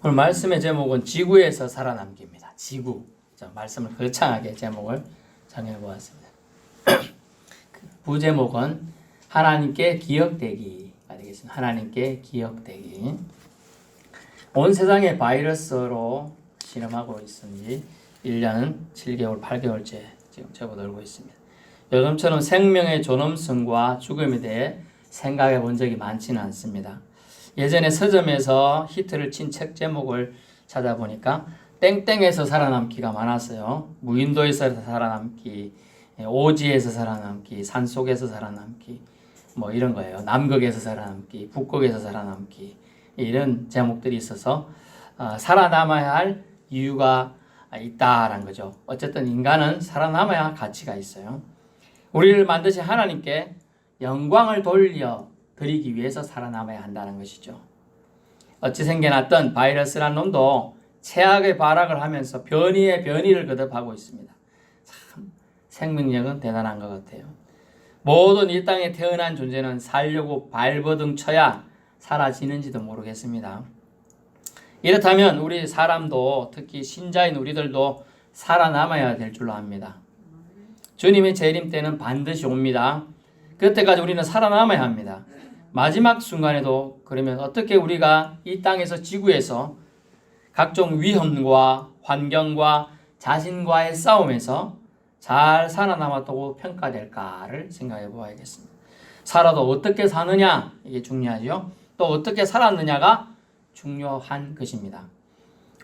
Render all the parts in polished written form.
오늘 말씀의 제목은 지구에서 살아남기입니다. 지구. 자, 말씀을 거창하게 제목을 정해보았습니다. 부제목은 하나님께 기억되기가 되겠습니다. 하나님께 기억되기. 온 세상에 바이러스로 실험하고 있으니 1년 7개월, 8개월째 지금 접어들고 있습니다. 요즘처럼 생명의 존엄성과 죽음에 대해 생각해 본 적이 많지는 않습니다. 예전에 서점에서 히트를 친 책 제목을 찾아보니까 땡땡에서 살아남기가 많았어요. 무인도에서 살아남기, 오지에서 살아남기, 산속에서 살아남기, 뭐 이런 거예요. 남극에서 살아남기, 북극에서 살아남기, 이런 제목들이 있어서 살아남아야 할 이유가 있다라는 거죠. 어쨌든 인간은 살아남아야 할 가치가 있어요. 우리를 만드신 하나님께 영광을 돌려 드리기 위해서 살아남아야 한다는 것이죠. 어찌 생겨났던 바이러스란 놈도 최악의 발악을 하면서 변이에 변이를 거듭하고 있습니다. 참 생명력은 대단한 것 같아요. 모든 이 땅에 태어난 존재는 살려고 발버둥 쳐야 사라지는지도 모르겠습니다. 이렇다면 우리 사람도, 특히 신자인 우리들도 살아남아야 될 줄로 압니다. 주님의 재림 때는 반드시 옵니다. 그때까지 우리는 살아남아야 합니다. 마지막 순간에도 그러면 어떻게 우리가 이 땅에서, 지구에서 각종 위험과 환경과 자신과의 싸움에서 잘 살아남았다고 평가될까를 생각해 보아야겠습니다. 살아도 어떻게 사느냐, 이게 중요하죠. 또 어떻게 살았느냐가 중요한 것입니다.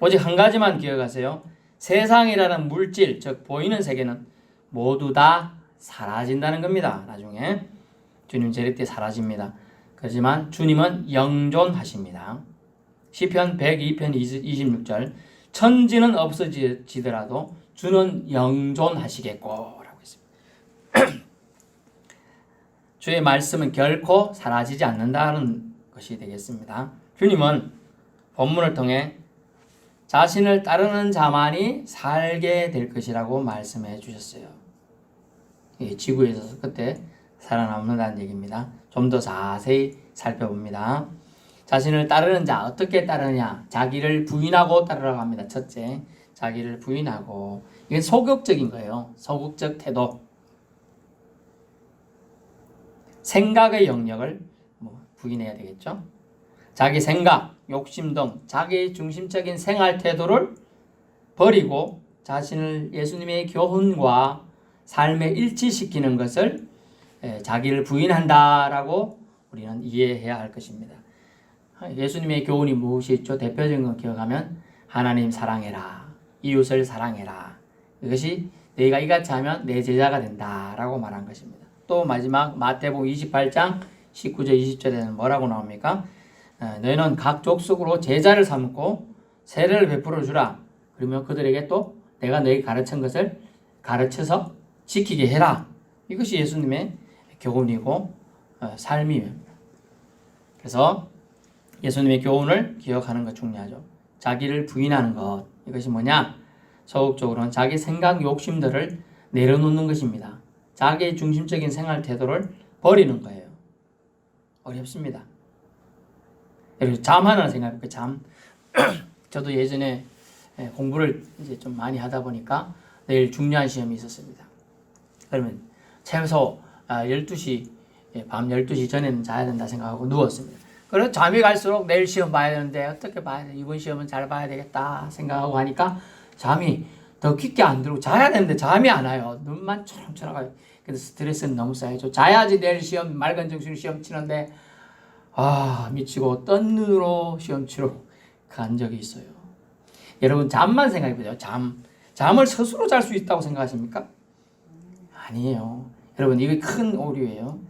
오직 한 가지만 기억하세요. 세상이라는 물질, 즉 보이는 세계는 모두 다 사라진다는 겁니다. 나중에 주님 재림 때 사라집니다. 그렇지만 주님은 영존하십니다. 시편 102편 26절, 천지는 없어지더라도 주는 영존하시겠고 라고 했습니다. 주의 말씀은 결코 사라지지 않는다는 것이 되겠습니다. 주님은 본문을 통해 자신을 따르는 자만이 살게 될 것이라고 말씀해 주셨어요. 지구에서 그때 살아남는다는 얘기입니다. 좀 더 자세히 살펴봅니다. 자신을 따르는 자, 어떻게 따르느냐? 자기를 부인하고 따르라고 합니다. 첫째, 자기를 부인하고. 이게 소극적인 거예요. 소극적 태도. 생각의 영역을 부인해야 되겠죠. 자기 생각, 욕심 등 자기 중심적인 생활 태도를 버리고 자신을 예수님의 교훈과 삶에 일치시키는 것을 자기를 부인한다라고 우리는 이해해야 할 것입니다. 예수님의 교훈이 무엇이 있죠? 대표적인 거 기억하면 하나님 사랑해라, 이웃을 사랑해라. 이것이 너희가 이같이 하면 내 제자가 된다라고 말한 것입니다. 또 마지막 마태복음 28장 19절 20절에는 뭐라고 나옵니까? 너희는 각 족속으로 제자를 삼고 세례를 베풀어 주라. 그러면 그들에게 또 내가 너희 가르친 것을 가르쳐서 지키게 해라. 이것이 예수님의 교훈이고 삶입니다. 그래서 예수님의 교훈을 기억하는 것 중요하죠. 자기를 부인하는 것, 이것이 뭐냐? 소극적으로는 자기 생각, 욕심들을 내려놓는 것입니다. 자기 중심적인 생활 태도를 버리는 거예요. 어렵습니다. 여러분, 잠 하나 생각해볼게요. 잠. 저도 예전에 공부를 이제 좀 많이 하다 보니까 내일 중요한 시험이 있었습니다. 그러면 최소 12시, 밤 12시 전에는 자야 된다 생각하고 누웠습니다. 그래서 잠이 갈수록 내일 시험 봐야 되는데 어떻게 봐야 돼? 이번 시험은 잘 봐야 되겠다 생각하고 하니까 잠이 더 깊게 안 들고 자야 되는데 잠이 안 와요. 눈만 초롱초롱해요. 그래서 스트레스는 너무 쌓여죠. 자야지 내일 시험, 맑은 정신으로 시험 치는데 미치고 뜬 눈으로 시험 치러 간 적이 있어요. 여러분, 잠만 생각해보세요. 잠을 스스로 잘 수 있다고 생각하십니까? 아니에요. 여러분, 이게 큰 오류예요.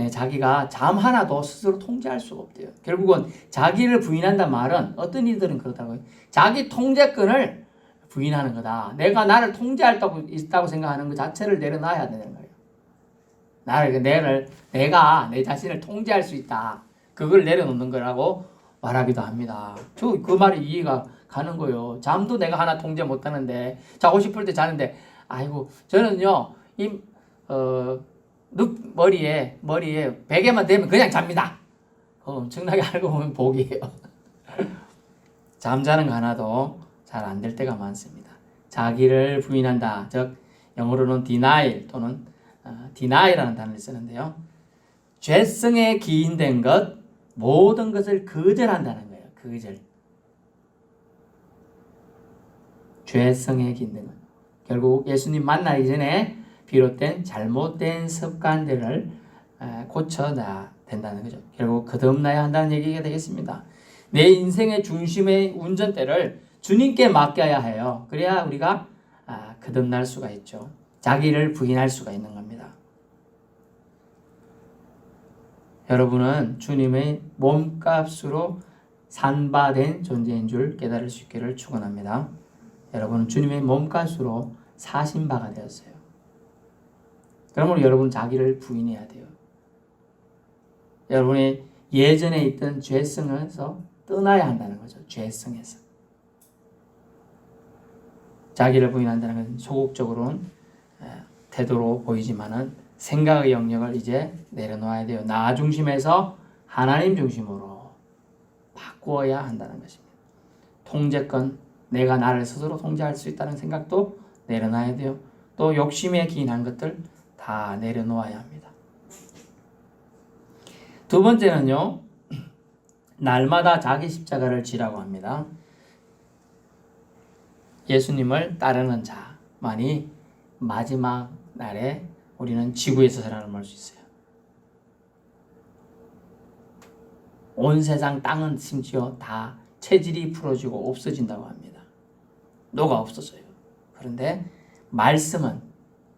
자기가 잠 하나도 스스로 통제할 수가 없대요. 결국은 자기를 부인한다는 말은 어떤 이들은 그렇다고요. 자기 통제권을 부인하는 거다. 내가 나를 통제할 수 있다고 생각하는 것 자체를 내려놔야 되는 거예요. 내가 내 자신을 통제할 수 있다. 그걸 내려놓는 거라고 말하기도 합니다. 저 그 말이 이해가 가는 거예요. 잠도 내가 하나 통제 못하는데 자고 싶을 때 자는데 아이고 저는요 머리에 베개만 대면 그냥 잡니다. 엄청나게 알고 보면 복이에요. 잠자는 거 하나도 잘 안 될 때가 많습니다. 자기를 부인한다. 즉 영어로는 denial 또는 deni라는 단어를 쓰는데요. 죄성에 기인된 것, 모든 것을 거절한다는 거예요. 거절. 죄성에 기인된 것. 결국 예수님 만나기 전에 비롯된 잘못된 습관들을 고쳐야 된다는 거죠. 결국 거듭나야 한다는 얘기가 되겠습니다. 내 인생의 중심의 운전대를 주님께 맡겨야 해요. 그래야 우리가 거듭날 수가 있죠. 자기를 부인할 수가 있는 겁니다. 여러분은 주님의 몸값으로 산바된 존재인 줄 깨달을 수 있기를 축원합니다. 여러분은 주님의 몸값으로 사신 바가 되었어요. 그러므로 여러분 자기를 부인해야 돼요. 여러분이 예전에 있던 죄성에서 떠나야 한다는 거죠. 죄성에서. 자기를 부인한다는 것은 소극적으로는 태도로 보이지만은 생각의 영역을 이제 내려놓아야 돼요. 나 중심에서 하나님 중심으로 바꾸어야 한다는 것입니다. 통제권, 내가 나를 스스로 통제할 수 있다는 생각도 내려놔야 돼요. 또 욕심에 기인한 것들 다 내려놓아야 합니다. 두 번째는요, 날마다 자기 십자가를 지라고 합니다. 예수님을 따르는 자만이 마지막 날에 우리는 지구에서 살아남을 수 있어요. 온 세상 땅은 심지어 다 체질이 풀어지고 없어진다고 합니다. 녹아 없어져요. 그런데 말씀은,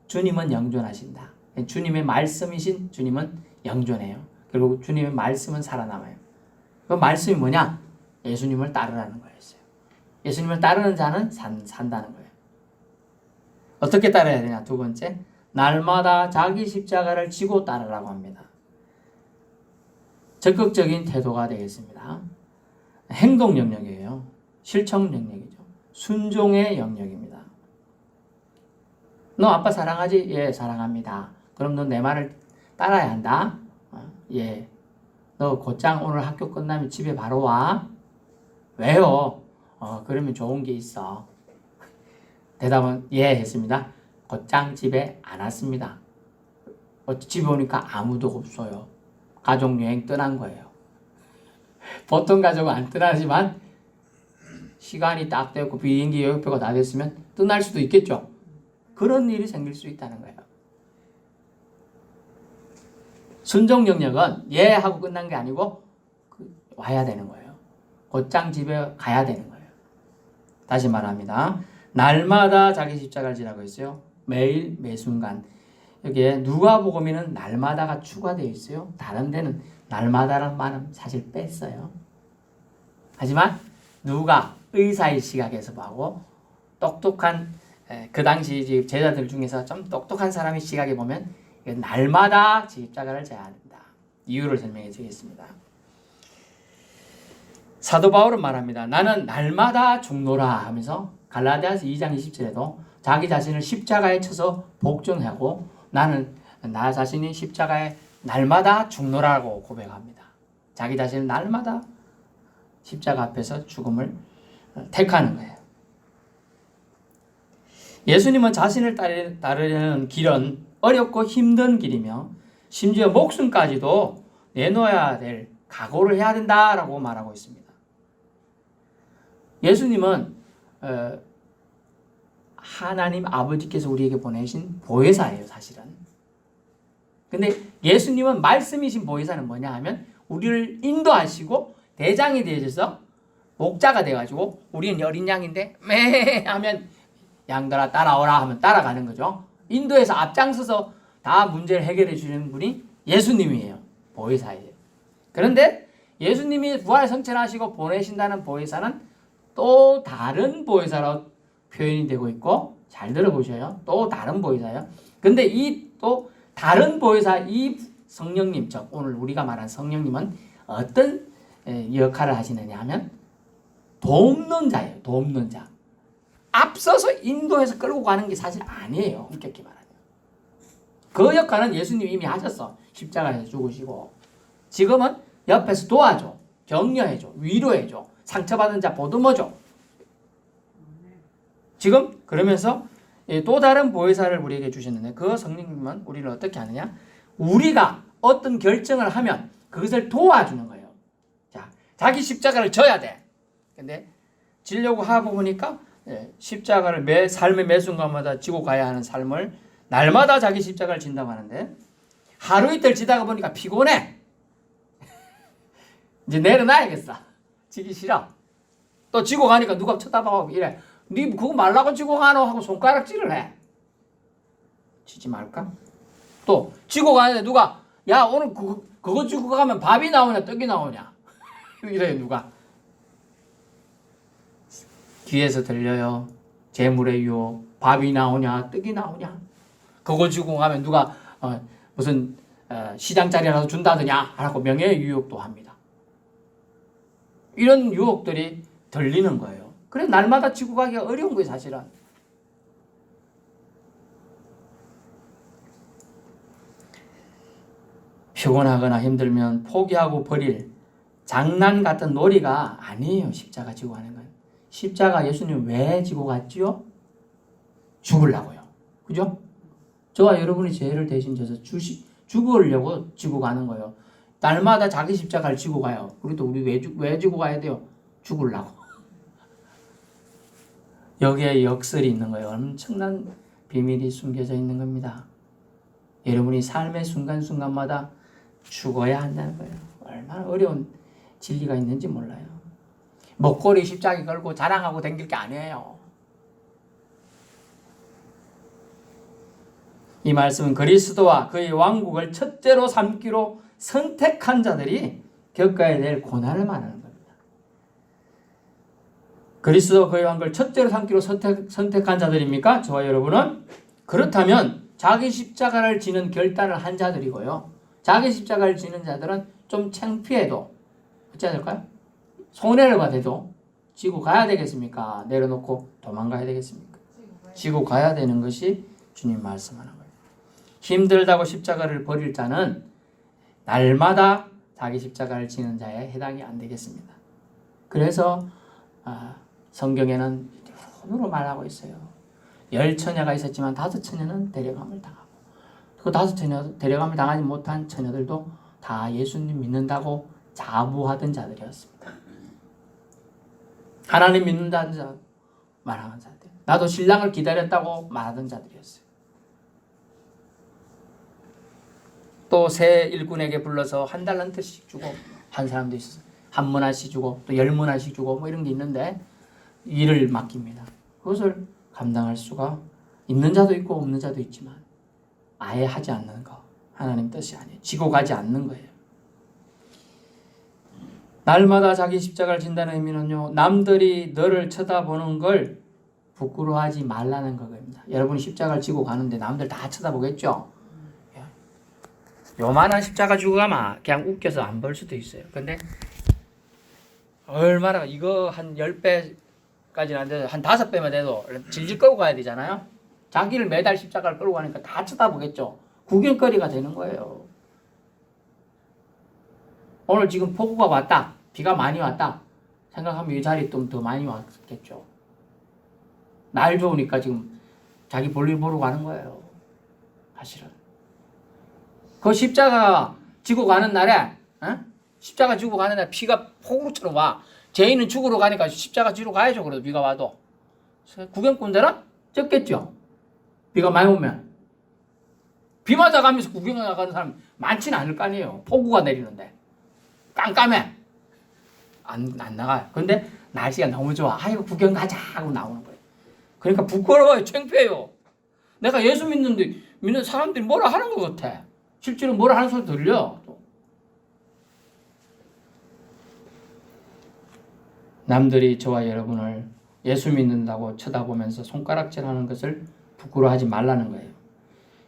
주님은 영존하신다. 주님의 말씀이신 주님은 영존해요. 그리고 주님의 말씀은 살아남아요. 그 말씀이 뭐냐? 예수님을 따르라는 거였어요. 예수님을 따르는 자는 산다는 거예요. 어떻게 따라야 되냐? 두 번째, 날마다 자기 십자가를 지고 따르라고 합니다. 적극적인 태도가 되겠습니다. 행동 영역이에요. 실천 영역이죠. 순종의 영역입니다. 너 아빠 사랑하지? 예, 사랑합니다. 그럼 너 내 말을 따라야 한다? 예. 너 곧장 오늘 학교 끝나면 집에 바로 와? 왜요? 그러면 좋은 게 있어. 대답은 예 했습니다. 곧장 집에 안 왔습니다. 집에 오니까 아무도 없어요. 가족여행 떠난 거예요. 보통 가족은 안 떠나지만 시간이 딱 되고 비행기 여행표가 다 됐으면 떠날 수도 있겠죠. 그런 일이 생길 수 있다는 거예요. 순종 영역은 예 하고 끝난 게 아니고 와야 되는 거예요. 곧장 집에 가야 되는 거예요. 다시 말합니다. 날마다 자기 십자가를 지라고 했어요. 매일 매순간. 여기에 누가복음에는 날마다가 추가되어 있어요. 다른 데는 날마다라는 말은 사실 뺐어요. 하지만 누가 의사의 시각에서 보고 똑똑한 그 당시 제자들 중에서 좀 똑똑한 사람의 시각에 보면 날마다 십자가를 져야 한다. 이유를 설명해 드리겠습니다. 사도 바울은 말합니다. 나는 날마다 죽노라 하면서 갈라디아서 2장 20절에도 자기 자신을 십자가에 쳐서 복종하고 나는 나 자신이 십자가에 날마다 죽노라고 고백합니다. 자기 자신을 날마다 십자가 앞에서 죽음을 택하는 거예요. 예수님은 자신을 따르려는 길은 어렵고 힘든 길이며 심지어 목숨까지도 내놓아야 될 각오를 해야 된다라고 말하고 있습니다. 예수님은 하나님 아버지께서 우리에게 보내신 보혜사예요, 사실은. 근데 예수님은 말씀이신 보혜사는 뭐냐 하면 우리를 인도하시고 대장이 되어서 목자가 돼가지고 우리는 어린 양인데 매 하면 양들아 따라오라 하면 따라가는 거죠. 인도에서 앞장서서 다 문제를 해결해 주시는 분이 예수님이에요. 보혜사예요. 그런데 예수님이 부활 성천하시고 보내신다는 보혜사는 또 다른 보혜사로 표현이 되고 있고, 잘 들어보셔요. 또 다른 보혜사예요. 근데 이 또 다른 보혜사, 이 성령님, 즉 오늘 우리가 말한 성령님은 어떤 역할을 하시느냐 하면 돕는 자예요. 돕는 자. 앞서서 인도해서 끌고 가는 게 사실 아니에요. 엄격히 말하면. 그 역할은 예수님이 이미 하셨어. 십자가에서 죽으시고. 지금은 옆에서 도와줘. 격려해줘. 위로해줘. 상처받은 자 보듬어줘. 지금 그러면서 또 다른 보혜사를 우리에게 주셨는데 그 성령님은 우리를 어떻게 하느냐? 우리가 어떤 결정을 하면 그것을 도와주는 거예요. 자, 자기 십자가를 져야 돼. 근데 지려고 하고 보니까 십자가를 삶의 매 순간마다 지고 가야 하는 삶을 날마다 자기 십자가를 진다고 하는데 하루 이틀 지다가 보니까 피곤해. 이제 내려놔야겠어. 지기 싫어. 또 지고 가니까 누가 쳐다보고 이래. 니 그거 말라고 지고 가노 하고 손가락질을 해. 지지 말까? 또 지고 가는데 누가 야 오늘 그거 지고 가면 밥이 나오냐 떡이 나오냐 이래 누가. 귀에서 들려요. 재물의 유혹. 밥이 나오냐 떡이 나오냐. 그거 지고 가면 누가 무슨 시장 자리라도 준다더냐 하고 명예의 유혹도 합니다. 이런 유혹들이 들리는 거예요. 그래 날마다 지고 가기가 어려운 거예요 사실은. 피곤하거나 힘들면 포기하고 버릴 장난 같은 놀이가 아니에요. 십자가 지고 가는 건. 십자가 예수님 왜 지고 갔지요? 죽으려고요. 그죠? 저와 여러분이 죄를 대신 져서 죽으려고 지고 가는 거예요. 날마다 자기 십자가를 지고 가요. 우리도 왜 지고 가야 돼요? 죽으려고. 여기에 역설이 있는 거예요. 엄청난 비밀이 숨겨져 있는 겁니다. 여러분이 삶의 순간순간마다 죽어야 한다는 거예요. 얼마나 어려운 진리가 있는지 몰라요. 목걸이 십자가 걸고 자랑하고 댕길 게 아니에요. 이 말씀은 그리스도와 그의 왕국을 첫째로 삼기로 선택한 자들이 겪어야 될 고난을 말하는 겁니다. 그리스도와 그의 왕국을 첫째로 삼기로 선택한 자들입니까? 저와 여러분은? 그렇다면 자기 십자가를 지는 결단을 한 자들이고요. 자기 십자가를 지는 자들은 좀 창피해도 어찌해야 될까요? 손해를 받아도 지고 가야 되겠습니까? 내려놓고 도망가야 되겠습니까? 지고 가야 되는 것이 주님 말씀하는 거예요. 힘들다고 십자가를 버릴 자는 날마다 자기 십자가를 지는 자에 해당이 안 되겠습니다. 그래서 성경에는 손으로 말하고 있어요. 10처녀가 있었지만 5처녀는 데려감을 당하고 그 5처녀 데려감을 당하지 못한 처녀들도 다 예수님 믿는다고 자부하던 자들이었습니다. 하나님 믿는다는 자 말하는 자들. 나도 신랑을 기다렸다고 말하던 자들이었어요. 또 새 일꾼에게 불러서 1달란트씩 주고 한 사람도 있어요. 1문화씩 주고 또 10문화씩 주고 뭐 이런 게 있는데 일을 맡깁니다. 그것을 감당할 수가 있는 자도 있고 없는 자도 있지만 아예 하지 않는 거. 하나님 뜻이 아니에요. 지고 가지 않는 거예요. 날마다 자기 십자가를 진다는 의미는요. 남들이 너를 쳐다보는 걸 부끄러워하지 말라는 겁니다. 여러분이 십자가를 지고 가는데 남들 다 쳐다보겠죠? 요만한 십자가 지고 가면 그냥 웃겨서 안 볼 수도 있어요. 근데 얼마나 이거 한 10배까지는 안 돼도 한 5배만 돼도 질질 끌고 가야 되잖아요. 자기를 매달 십자가를 끌고 가니까 다 쳐다보겠죠. 구경거리가 되는 거예요. 오늘 지금 폭우가 왔다. 비가 많이 왔다. 생각하면 이 자리에 좀 더 많이 왔겠죠. 날 좋으니까 지금 자기 볼일 보러 가는 거예요. 사실은. 그 십자가 지고 가는 날에 십자가 지고 가는 날 비가 폭우처럼 와. 죄인은 죽으러 가니까 십자가 지러 가야죠. 그래도 비가 와도. 구경꾼들은 적겠죠. 비가 많이 오면. 비 맞아가면서 구경 나가는 사람 많지는 않을 거 아니에요. 폭우가 내리는데. 깜깜해. 안 나가요. 근데 날씨가 너무 좋아. 아이고 구경 가자 하고 나오는 거예요. 그러니까 부끄러워요. 창피해요. 내가 예수 믿는 사람들이 뭐라 하는 것 같아. 실제로 뭐라 하는 소리 들려. 남들이 저와 여러분을 예수 믿는다고 쳐다보면서 손가락질하는 것을 부끄러워하지 말라는 거예요.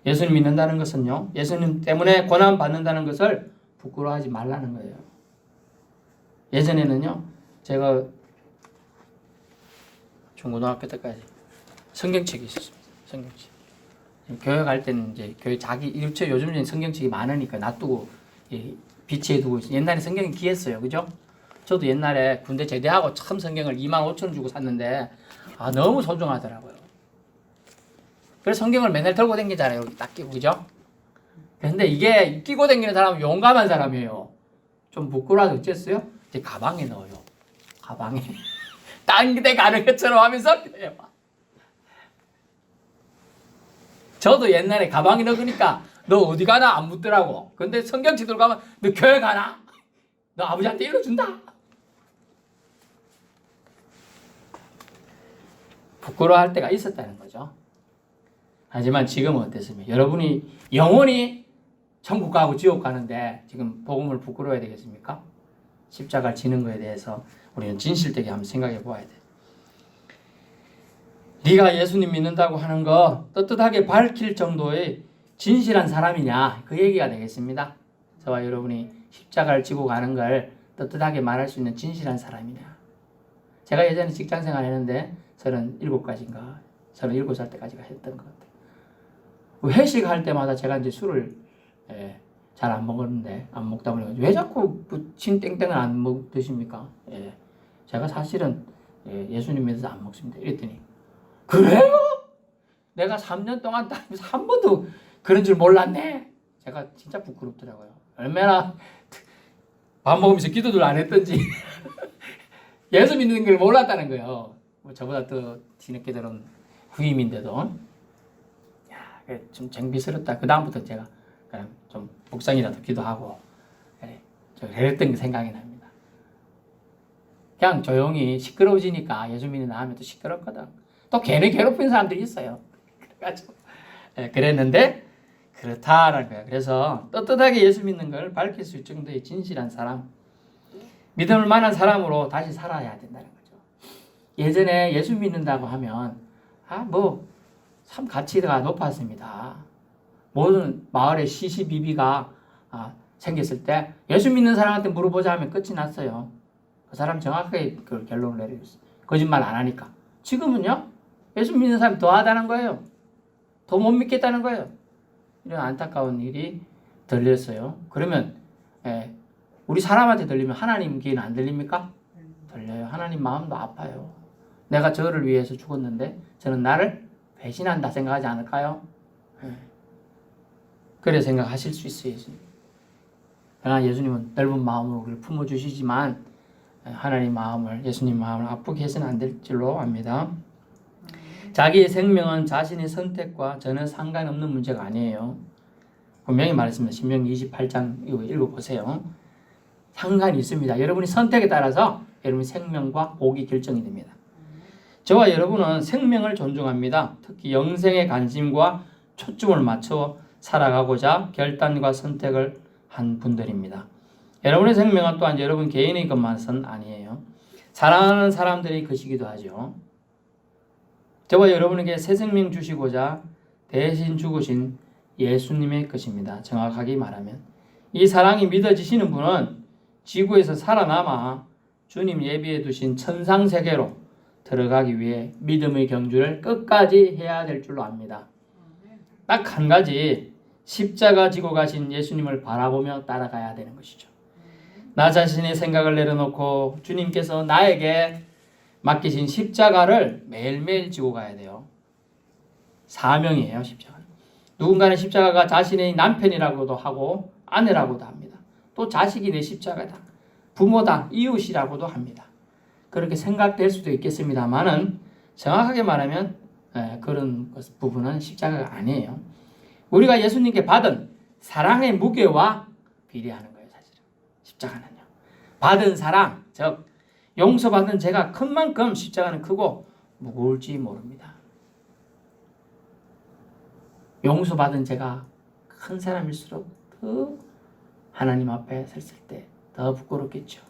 예수님 믿는다는 것은요. 예수님 때문에 고난 받는다는 것을 부끄러워하지 말라는 거예요. 예전에는요. 제가 중고등학교 때까지 성경책이 있었습니다. 성경책. 교회 갈 때는 이제 교회 요즘에는 성경책이 많으니까 놔두고 비치해 두고 옛날에 성경이 귀했어요. 그죠? 저도 옛날에 군대 제대하고 처음 성경을 25,000원 주고 샀는데 너무 소중하더라고요. 그래서 성경을 맨날 들고 다니잖아요. 여기 딱 끼고, 그죠? 근데 이게 끼고 다니는 사람은 용감한 사람이에요. 좀 부끄러워서 어쨌어요? 이제 가방에 넣어요. 가방에. 딴 데 가는 것처럼 하면서 그래요. 저도 옛날에 가방에 넣으니까 너 어디 가나 안 묻더라고. 근데 성경책 들고 가면 너 교회 가나? 너 아버지한테 일러준다. 부끄러워할 때가 있었다는 거죠. 하지만 지금은 어땠습니까? 여러분이 영원히 천국 가고 지옥 가는데 지금 복음을 부끄러워야 되겠습니까? 십자가를 지는 거에 대해서 우리는 진실되게 한번 생각해 보아야 돼. 네가 예수님 믿는다고 하는 거 떳떳하게 밝힐 정도의 진실한 사람이냐, 그 얘기가 되겠습니다. 저와 여러분이 십자가를 지고 가는 걸 떳떳하게 말할 수 있는 진실한 사람이냐. 제가 예전에 직장생활 했는데 37까지인가 37살 때까지가 했던 것 같아요. 회식할 때마다 제가 이제 술을 잘 안 먹었는데 안 먹다 보니까 왜 자꾸 친 땡땡을 안 드십니까? 제가 사실은 예수님 믿어서 안 먹습니다. 이랬더니 그래요? 내가 3년 동안 다니면서 한 번도 그런 줄 몰랐네. 제가 진짜 부끄럽더라고요. 얼마나 밥 먹으면서 기도를 안 했던지 예수 믿는 걸 몰랐다는 거예요. 저보다 더 뒤늦게 들은 후임인데도 좀 창피스럽다. 그 다음부터 제가 그냥 좀 복상이라도 기도하고 그랬던 게 생각이 납니다. 그냥 조용히 시끄러워지니까 예수 믿는 하면 또 시끄럽거든. 또 괜히 괴롭히는 사람들이 있어요. 그래가지고 그랬는데 그렇다라는 거예요. 그래서 떳떳하게 예수 믿는 걸 밝힐 수 있을 정도의 진실한 사람, 믿을 만한 사람으로 다시 살아야 된다는 거죠. 예전에 예수 믿는다고 하면 참 가치가 높았습니다. 모든 마을에 시시비비가 생겼을 때 예수 믿는 사람한테 물어보자 하면 끝이 났어요. 그 사람 정확하게 그 결론을 내리겠어요. 거짓말 안 하니까. 지금은요, 예수 믿는 사람이 더 하다는 거예요. 더 못 믿겠다는 거예요. 이런 안타까운 일이 들렸어요. 그러면 우리 사람한테 들리면 하나님 귀에는 안 들립니까? 들려요. 하나님 마음도 아파요. 내가 저를 위해서 죽었는데 저는 나를 배신한다 생각하지 않을까요? 그래 생각하실 수 있어요. 그러나 예수님은 넓은 마음으로 우리를 품어주시지만 하나님 마음을, 예수님 마음을 아프게 해서는 안 될 줄로 압니다. 자기의 생명은 자신의 선택과 전혀 상관없는 문제가 아니에요. 분명히 말했습니다. 신명기 28장 읽어보세요. 상관이 있습니다. 여러분이 선택에 따라서 여러분의 생명과 복이 결정이 됩니다. 저와 여러분은 생명을 존중합니다. 특히 영생의 관심과 초점을 맞춰 살아가고자 결단과 선택을 한 분들입니다. 여러분의 생명은 또한 여러분 개인의 것만은 아니에요. 사랑하는 사람들의 것이기도 하죠. 저와 여러분에게 새 생명 주시고자 대신 죽으신 예수님의 것입니다. 정확하게 말하면 이 사랑이 믿어지시는 분은 지구에서 살아남아 주님 예비해 두신 천상세계로 들어가기 위해 믿음의 경주를 끝까지 해야 될 줄로 압니다. 딱 한 가지, 십자가 지고 가신 예수님을 바라보며 따라가야 되는 것이죠. 나 자신의 생각을 내려놓고 주님께서 나에게 맡기신 십자가를 매일매일 지고 가야 돼요. 사명이에요, 십자가. 누군가는 십자가가 자신의 남편이라고도 하고 아내라고도 합니다. 또 자식이 내 십자가다, 부모다, 이웃이라고도 합니다. 그렇게 생각될 수도 있겠습니다만은 정확하게 말하면 그런 부분은 십자가가 아니에요. 우리가 예수님께 받은 사랑의 무게와 비례하는 거예요, 사실은. 십자가는요. 받은 사랑, 즉 용서받은 죄가 큰 만큼 십자가는 크고 무거울지 모릅니다. 용서받은 죄가 큰 사람일수록 더 하나님 앞에 섰을 때 더 부끄럽겠죠.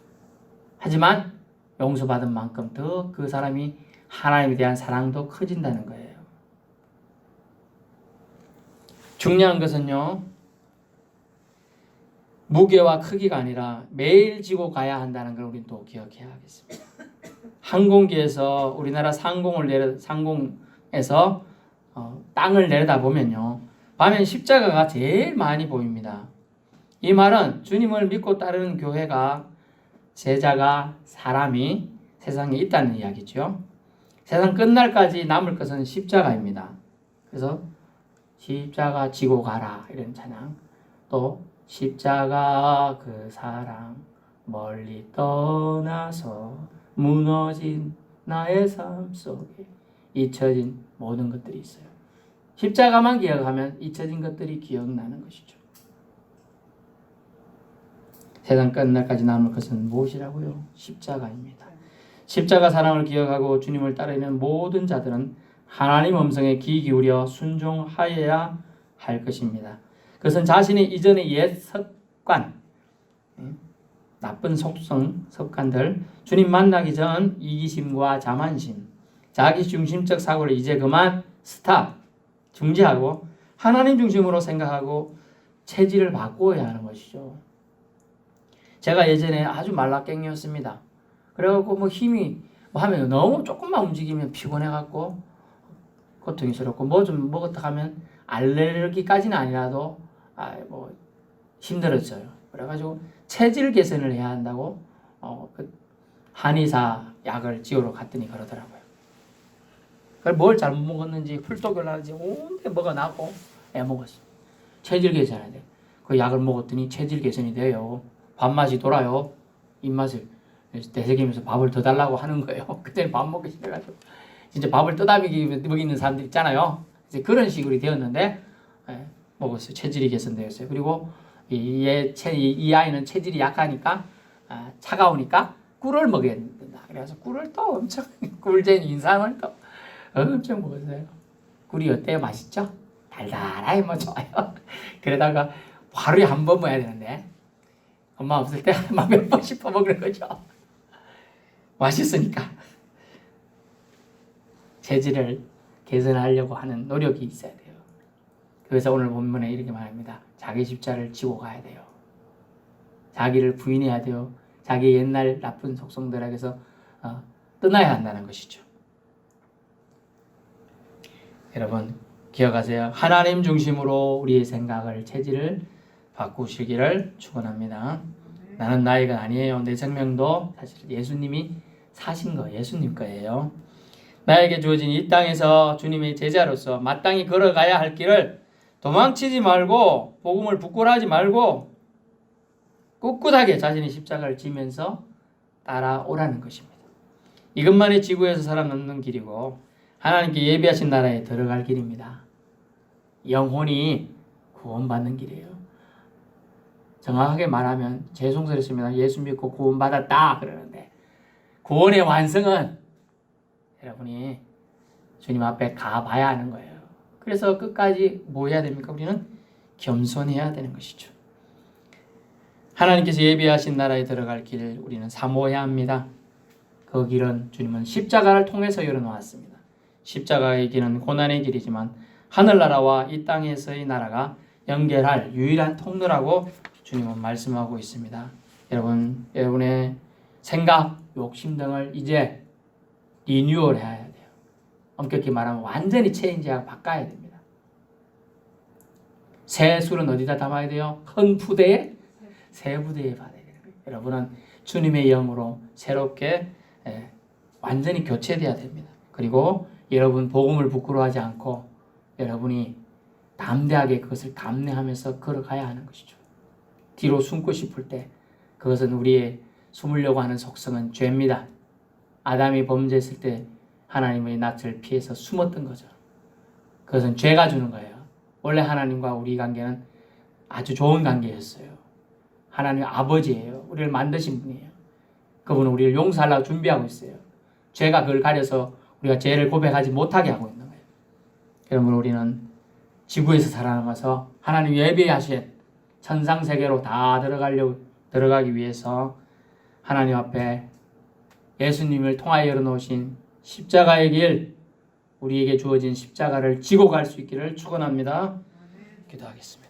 하지만 용서받은 만큼 더 그 사람이 하나님에 대한 사랑도 커진다는 거예요. 중요한 것은요, 무게와 크기가 아니라 매일 지고 가야 한다는 걸 우리는 또 기억해야 하겠습니다. 항공기에서 우리나라 상공에서 땅을 내려다보면요, 밤엔 십자가가 제일 많이 보입니다. 이 말은 주님을 믿고 따르는 교회가 제자가 사람이 세상에 있다는 이야기죠. 세상 끝날까지 남을 것은 십자가입니다. 그래서 십자가 지고 가라 이런 찬양, 또 십자가 그 사랑 멀리 떠나서 무너진 나의 삶 속에 잊혀진 모든 것들이 있어요. 십자가만 기억하면 잊혀진 것들이 기억나는 것이죠. 세상 끝날까지 남을 것은 무엇이라고요? 십자가입니다. 십자가 사랑을 기억하고 주님을 따르는 모든 자들은 하나님 음성에 귀 기울여 순종하여야 할 것입니다. 그것은 자신의 이전의 옛 습관, 나쁜 속성, 습관들, 주님 만나기 전 이기심과 자만심, 자기중심적 사고를 이제 그만 스탑, 중지하고 하나님 중심으로 생각하고 체질을 바꾸어야 하는 것이죠. 제가 예전에 아주 말라깽이였습니다. 그래갖고 뭐 힘이 뭐 하면 너무 조금만 움직이면 피곤해갖고 고통스럽고 뭐 좀 먹었다 하면 알레르기까지는 아니라도 뭐 힘들었어요. 그래가지고 체질 개선을 해야 한다고 그 한의사 약을 지으러 갔더니 그러더라고요. 그걸 뭘 잘못 먹었는지 훌떡을하는지 온데 뭐가 나고 애먹었어. 체질 개선해야 돼. 그 약을 먹었더니 체질 개선이 돼요. 밥맛이 돌아요. 입맛을 되새기면서 밥을 더 달라고 하는 거예요. 그때는 밥 먹기 싫어가지고 진짜 밥을 떠다먹이는 사람들 있잖아요. 이제 그런 식으로 되었는데 먹었어요. 체질이 개선되었어요. 그리고 이 아이는 체질이 약하니까 차가우니까 꿀을 먹여야 된다. 그래서 꿀을 또 엄청 꿀잼 인상을 또 엄청 먹었어요. 꿀이 어때요? 맛있죠? 달달하게 뭐 좋아요. 그러다가 하루에 한 번 먹어야 되는데 엄마 없을 때 막 몇 번 씹어 먹는 거죠. 맛있으니까. 체질을 개선하려고 하는 노력이 있어야 돼요. 그래서 오늘 본문에 이렇게 말합니다. 자기 십자를 지고 가야 돼요. 자기를 부인해야 돼요. 자기 옛날 나쁜 속성들에게서 떠나야 한다는 것이죠. 여러분 기억하세요. 하나님 중심으로 우리의 생각을, 체질을 바꾸시기를 축원합니다. 나는 나이가 아니에요. 내 생명도 사실 예수님이 사신 거, 예수님 거예요. 나에게 주어진 이 땅에서 주님의 제자로서 마땅히 걸어가야 할 길을 도망치지 말고 복음을 부끄러워하지 말고 꿋꿋하게 자신의 십자가를 지면서 따라오라는 것입니다. 이것만이 지구에서 살아남는 길이고 하나님께 예비하신 나라에 들어갈 길입니다. 영혼이 구원받는 길이에요. 정확하게 말하면 죄송스럽습니다. 예수 믿고 구원받았다 그러는데 구원의 완성은 여러분이 주님 앞에 가봐야 하는 거예요. 그래서 끝까지 뭐 해야 됩니까? 우리는 겸손해야 되는 것이죠. 하나님께서 예비하신 나라에 들어갈 길을 우리는 사모해야 합니다. 그 길은 주님은 십자가를 통해서 열어놓았습니다. 십자가의 길은 고난의 길이지만 하늘나라와 이 땅에서의 나라가 연결할 유일한 통로라고 주님은 말씀하고 있습니다. 여러분의 생각, 욕심 등을 이제 리뉴얼 해야 돼요. 엄격히 말하면 완전히 체인지하고 바꿔야 됩니다. 새 술은 어디다 담아야 돼요? 큰 부대에, 새 부대에 받아야 돼요. 여러분은 주님의 영으로 새롭게 완전히 교체돼야 됩니다. 그리고 여러분 복음을 부끄러워하지 않고 여러분이 담대하게 그것을 감내하면서 걸어가야 하는 것이죠. 뒤로 숨고 싶을 때 그것은 우리의 숨으려고 하는 속성은 죄입니다. 아담이 범죄했을 때 하나님의 낯을 피해서 숨었던 거죠. 그것은 죄가 주는 거예요. 원래 하나님과 우리 관계는 아주 좋은 관계였어요. 하나님 아버지예요. 우리를 만드신 분이에요. 그분은 우리를 용서하려고 준비하고 있어요. 죄가 그걸 가려서 우리가 죄를 고백하지 못하게 하고 있는 거예요. 여러분 우리는 지구에서 살아남아서 하나님 예비하신 천상세계로 다 들어가기 위해서 하나님 앞에 예수님을 통하여 열어놓으신 십자가의 길, 우리에게 주어진 십자가를 지고 갈 수 있기를 축원합니다. 기도하겠습니다.